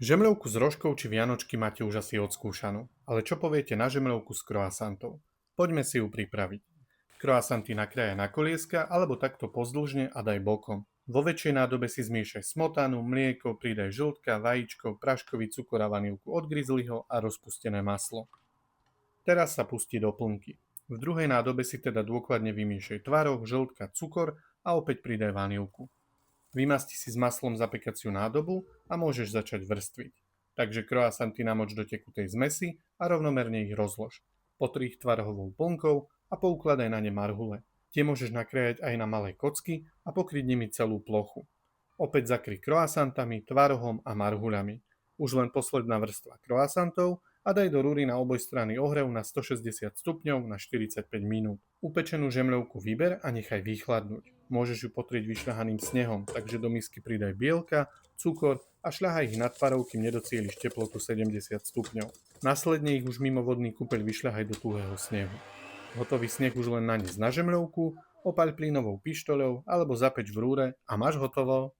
Žemľovku s rožkou či vianočky máte už asi odskúšanú, ale čo poviete na žemľovku s croissantov? Poďme si ju pripraviť. Croissanty nakrája na kolieska alebo takto pozdĺžne a daj bokom. Vo väčšej nádobe si zmiešaj smotanu, mlieko, pridaj žltka, vajíčko, praškový cukor a vanilku od grizzlyho a rozpustené maslo. Teraz sa pustí do plnky. V druhej nádobe si teda dôkladne vymiešaj tvaroh, žltka, cukor a opäť pridaj vanilku. Vymasti si s maslom zapekaciu nádobu a môžeš začať vrstviť. Takže croissanty namoč do tekutej zmesi a rovnomerne ich rozlož. Potri ich tvarohovou plnkou a poukladaj na ne marhule. Tie môžeš nakrájať aj na malé kocky a pokryť nimi celú plochu. Opäť zakry croissantami, tvarohom a marhuľami. Už len posledná vrstva croissantov a daj do rúry na oboj strany ohrev na 160 stupňov na 45 minút. Upečenú žemľovku vyber a nechaj vychladnúť. Môžeš ju potrieť vyšľahaným snehom, takže do misky pridaj bielka, cukor a šľahaj ich na tvarov, kým nedocieliš teplotu 70 stupňov. Následne ich už mimo vodný kúpeľ vyšľahaj do tuhého snehu. Hotový sneh už len nanes na žemľovku, opaľ plynovou pištoľou alebo zapeč v rúre a máš hotovo.